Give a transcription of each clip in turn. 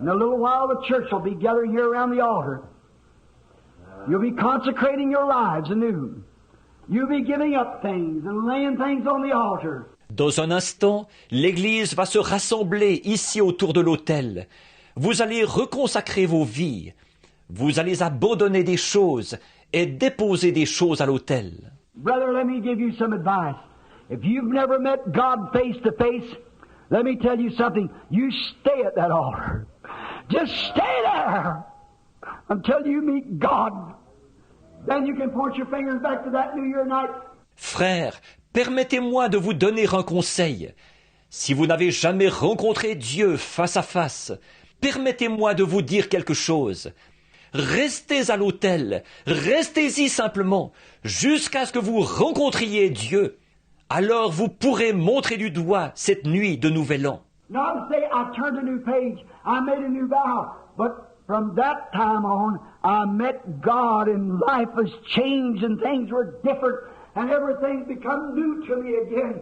In a little while, the church will be gathering here around the altar. You'll be consecrating your lives anew. You'll be giving up things and laying things on the altar. Dans un instant, l'Église va se rassembler ici autour de l'autel. Vous allez reconsacrer vos vies. Vous allez abandonner des choses et déposer des choses à l'autel. Brother, let me give you some advice. If you've never met God face to face, let me tell you something. You stay at that altar. Just stay there until you meet God. Then you can point your fingers back to that New Year night. Frère, permettez-moi de vous donner un conseil. Si vous n'avez jamais rencontré Dieu face à face, permettez-moi de vous dire quelque chose. Restez à l'autel, restez-y simplement, jusqu'à ce que vous rencontriez Dieu. Alors vous pourrez montrer du doigt cette nuit de Nouvel An. Not to say I turned a new page, I made a new vow, but from that time on, I met God and life was changed and things were different and everything's become new to me again.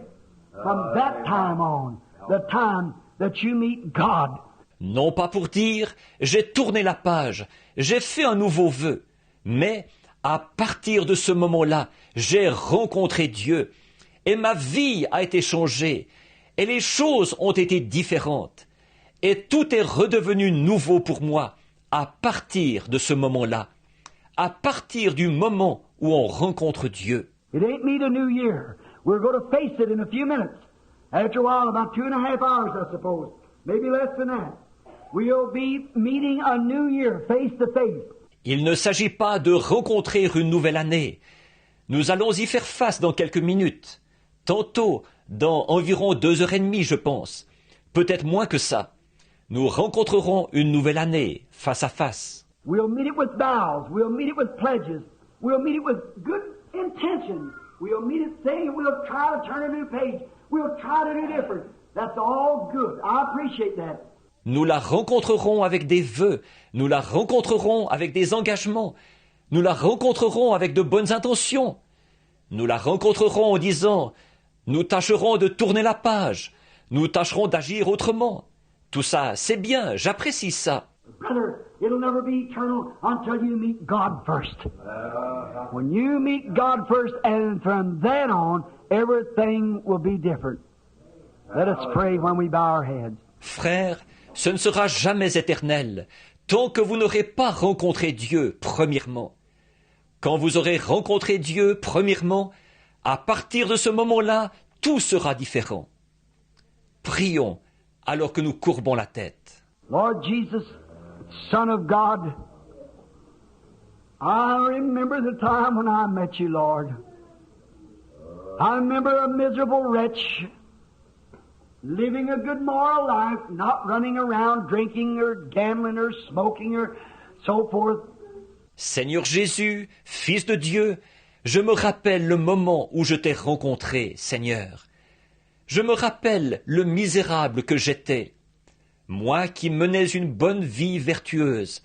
From that time on, the time that you meet God. Non pas pour dire, j'ai tourné la page, j'ai fait un nouveau vœu, mais à partir de ce moment-là, j'ai rencontré Dieu et ma vie a été changée et les choses ont été différentes et tout est redevenu nouveau pour moi à partir de ce moment-là, à partir du moment où on rencontre Dieu. It ain't me the new year. We're going to face it in a few minutes. After a while, about 2.5 hours, I suppose. Maybe less than that. We'll be meeting a new year face to face. Il ne s'agit pas de rencontrer une nouvelle année. Nous allons y faire face dans quelques minutes. Tantôt, dans environ 2h30, je pense. Peut-être moins que ça. Nous rencontrerons une nouvelle année, face à face. We'll meet it with vows. We'll meet it with pledges. We'll meet it with good intentions. We'll meet it saying we'll try to turn a new page. We'll try to do different. That's all good. I appreciate that. Nous la rencontrerons avec des vœux. Nous la rencontrerons avec des engagements. Nous la rencontrerons avec de bonnes intentions. Nous la rencontrerons en disant « Nous tâcherons de tourner la page. Nous tâcherons d'agir autrement. » Tout ça, c'est bien, j'apprécie ça. Brother, it'll never be eternal until you meet God first. When you meet God first, and from then on, everything will be different. Let us pray when we bow our heads. Frère, ce ne sera jamais éternel, tant que vous n'aurez pas rencontré Dieu, premièrement. Quand vous aurez rencontré Dieu, premièrement, à partir de ce moment-là, tout sera différent. Prions, alors que nous courbons la tête. Lord Jesus, Son of God, I remember the time when I met you, Lord. I remember a miserable wretch, living a good moral life, not running around drinking or gambling or smoking or so forth. Seigneur Jésus, Fils de Dieu, je me rappelle le moment où je t'ai rencontré, Seigneur. Je me rappelle le misérable que j'étais. Moi qui menais une bonne vie vertueuse.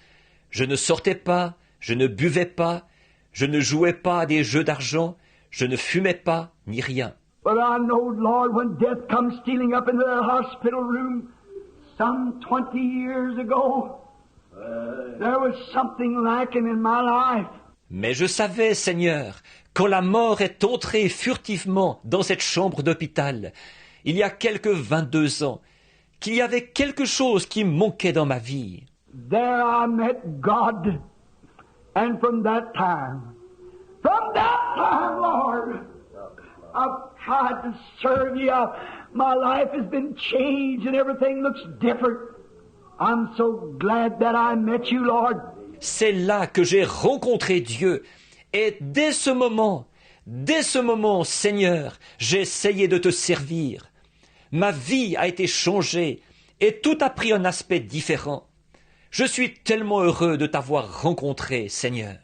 Je ne sortais pas, je ne buvais pas, je ne jouais pas à des jeux d'argent, je ne fumais pas, ni rien. But I know, Lord, when death comes stealing up into that hospital room some 20 years ago, there was something lacking in my life. Mais je savais, Seigneur, quand la mort est entrée furtivement dans cette chambre d'hôpital, il y a quelque 22 ans, qu'il y avait quelque chose qui manquait dans ma vie. There I met God, and from that time, Lord, I've tried to serve you. My life has been changed and everything looks different. I'm so glad that I met you, Lord. C'est là que j'ai rencontré Dieu. Et dès ce moment, Seigneur, j'ai essayé de te servir. Ma vie a été changée et tout a pris un aspect différent. Je suis tellement heureux de t'avoir rencontré, Seigneur.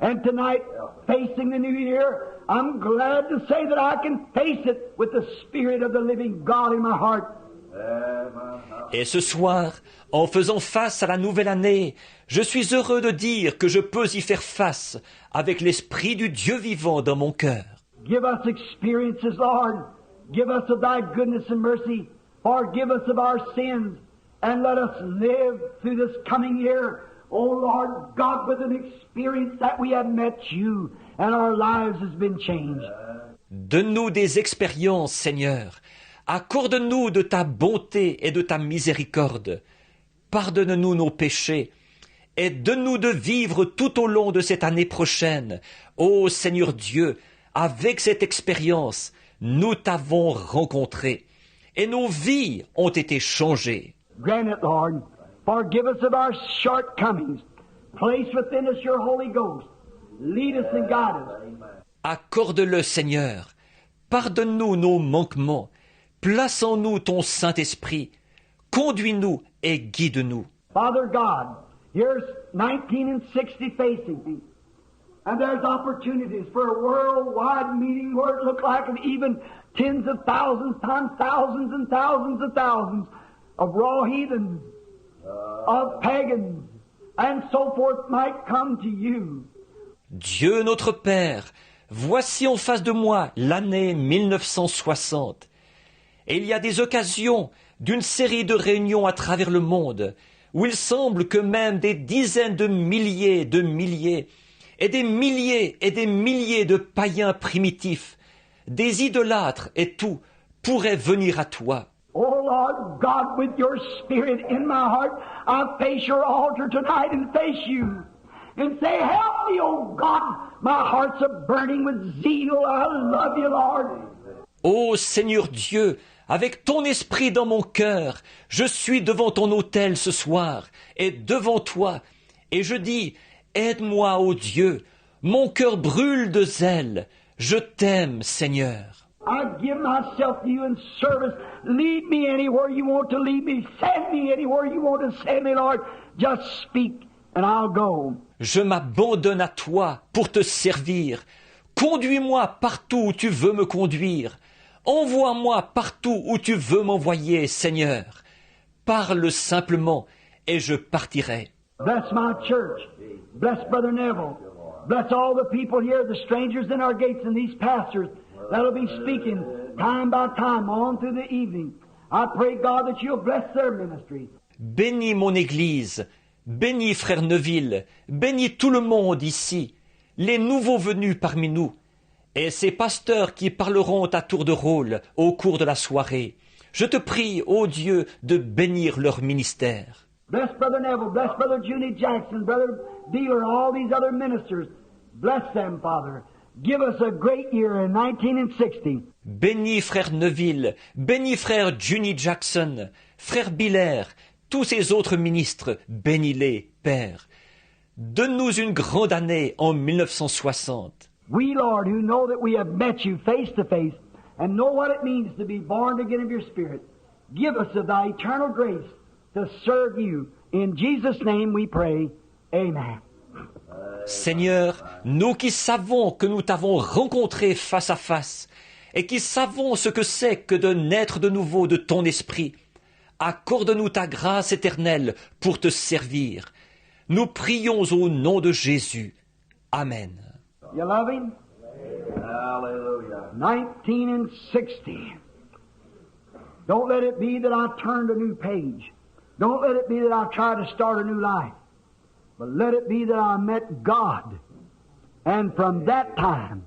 And tonight, facing the new year, I'm glad to say that I can face it with the Spirit of the living God in my heart. Et ce soir, en faisant face à la nouvelle année, je suis heureux de dire que je peux y faire face avec l'Esprit du Dieu vivant dans mon cœur. Give us experiences, Lord. Give us of thy goodness and mercy. Forgive us of our sins. and let us live through this coming year, oh Lord God, with an experience that we have met you and our lives has been changed. Donne-nous des expériences, Seigneur. Accorde-nous de ta bonté et de ta miséricorde. Pardonne-nous nos péchés et donne-nous de vivre tout au long de cette année prochaine. Ô Seigneur Dieu, avec cette expérience, nous t'avons rencontré et nos vies ont été changées. Grant it, Lord. Forgive us of our shortcomings. Place within us your Holy Ghost. Lead us and guide us. Accorde-le, Seigneur. Pardonne-nous nos manquements. Place en nous ton Saint-Esprit. Conduis-nous et guide-nous. Father God, here's 1960 facing me. And there's opportunities for a worldwide meeting where it looked like even tens of thousands times thousands and thousands of thousands of raw heathens, of pagans, and so forth might come to you. Dieu notre Père, voici en face de moi l'année 1960. Et il y a des occasions d'une série de réunions à travers le monde où il semble que même des dizaines de milliers et des milliers de païens primitifs, des idolâtres et tout, pourraient venir à toi. Oh Lord God, with your Spirit in my heart, I face your altar tonight and face you. And say, help me, oh God, my heart's a burning with zeal. I love you, Lord. Ô Seigneur Dieu, avec ton esprit dans mon cœur, je suis devant ton autel ce soir et devant toi, et je dis, aide-moi, ô Dieu, mon cœur brûle de zèle, je t'aime, Seigneur. I give myself to you in service. Lead me anywhere you want to lead me. Send me anywhere you want to send me, Lord. Just speak and I'll go. Je m'abandonne à toi pour te servir. Conduis-moi partout où tu veux me conduire. Envoie-moi partout où tu veux m'envoyer, Seigneur. Parle simplement et je partirai. Bless my church. Bless Brother Neville. Bless all the people here, the strangers in our gates and these pastors that'll be speaking time by time on through the evening. I pray, God, that you'll bless their ministry. Bénis mon Église. Bénis Frère Neville. Bénis tout le monde ici. Les nouveaux venus parmi nous. Et ces pasteurs qui parleront à tour de rôle au cours de la soirée. Je te prie, ô Dieu, de bénir leur ministère. Bless Brother Neville, bless Brother Junie Jackson, Brother Dealer, all these other ministers. Bless them, Father. Give us a great year in 1960. Bénis Frère Neville, bénis Frère Junie Jackson, Frère Biller, tous ces autres ministres, bénis-les, Père. Donne-nous une grande année en 1960. We, Lord, who know that we have met you face to face and know what it means to be born again of your Spirit, give us of thy eternal grace to serve you. In Jesus' name we pray. Amen. Seigneur, nous qui savons que nous t'avons rencontré face à face et qui savons ce que c'est que de naître de nouveau de ton esprit, accorde-nous ta grâce éternelle pour te servir. Nous prions au nom de Jésus. Amen. You love him? Hallelujah. 1960. Don't let it be that I turned a new page. Don't let it be that I try to start a new life. But let it be that I met God. And from that time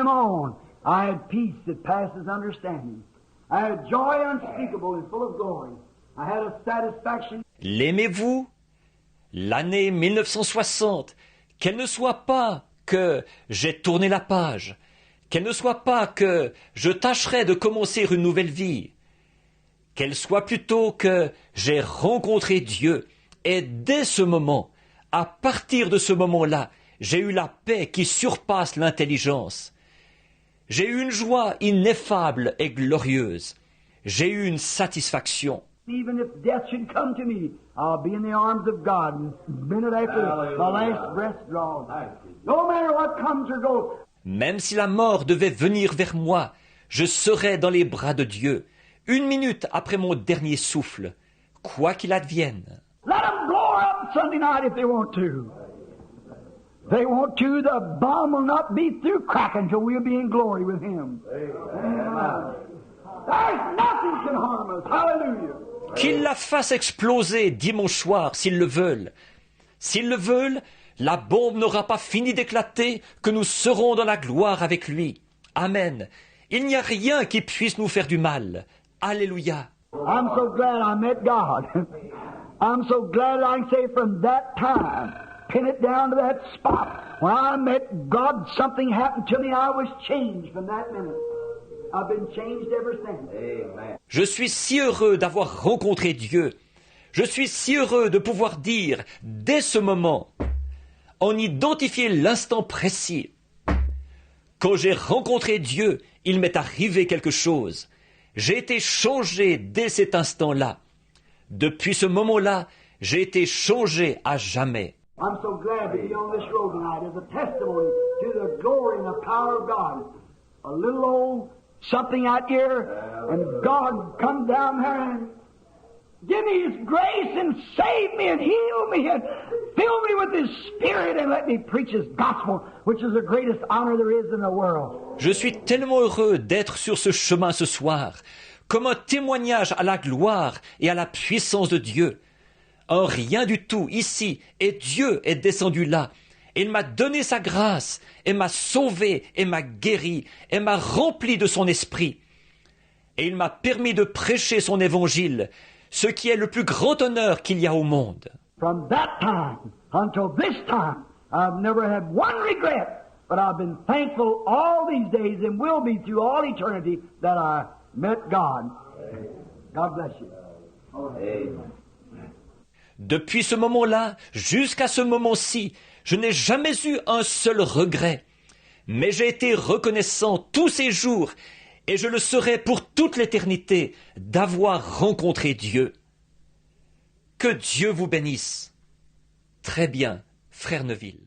on, I had peace that passes understanding. I had joy unspeakable and full of glory. I had a satisfaction. L'aimez-vous? L'année 1960, qu'elle ne soit pas que j'ai tourné la page, qu'elle ne soit pas que je tâcherai de commencer une nouvelle vie, qu'elle soit plutôt que j'ai rencontré Dieu, et dès ce moment, à partir de ce moment-là, j'ai eu la paix qui surpasse l'intelligence. J'ai eu une joie ineffable et glorieuse. J'ai eu une satisfaction. Even if death should come to me, I'll be in the arms of God. And minute after my last breath draws. No matter what comes or goes. Même si la mort devait venir vers moi, je serais dans les bras de Dieu, une minute après mon dernier souffle, quoi qu'il advienne. Let them blow her up Sunday night if they want to. If they want to, the bomb will not be through cracking till we'll be in glory with Him. Amen. There's nothing can harm us. Hallelujah. Qu'ils la fassent exploser dimanche soir, s'ils le veulent. S'ils le veulent, la bombe n'aura pas fini d'éclater que nous serons dans la gloire avec lui. Amen. Il n'y a rien qui puisse nous faire du mal. Alléluia. I'm so glad I met God. I'm so glad I can say from that time, pin it down to that spot. When I met God, something happened to me. I was changed from that minute. I've been changed ever since. Amen. Je suis si heureux d'avoir rencontré Dieu. Je suis si heureux de pouvoir dire, dès ce moment, en identifier l'instant précis. Quand j'ai rencontré Dieu, il m'est arrivé quelque chose. J'ai été changé dès cet instant-là. Depuis ce moment-là, j'ai été changé à jamais. I'm so glad to be on this road tonight as a testimony to the glory and the power of God. A little old something out here, and God come down there and give me His grace and save me and heal me and fill me with His Spirit and let me preach His gospel, which is the greatest honor there is in the world. Je suis tellement heureux d'être sur ce chemin ce soir, comme un témoignage à la gloire et à la puissance de Dieu. Un rien du tout ici, et Dieu est descendu là. Il m'a donné sa grâce, et m'a sauvé, et m'a guéri, et m'a rempli de son esprit. Et il m'a permis de prêcher son évangile, ce qui est le plus grand honneur qu'il y a au monde. From that time until this time, I've never had one regret, but I've been thankful all these days and will be through all eternity that I met God. God bless you. Amen. Depuis ce moment-là, jusqu'à ce moment-ci, je n'ai jamais eu un seul regret. Mais j'ai été reconnaissant tous ces jours, et je le serai pour toute l'éternité, d'avoir rencontré Dieu. Que Dieu vous bénisse. Très bien, frère Neville.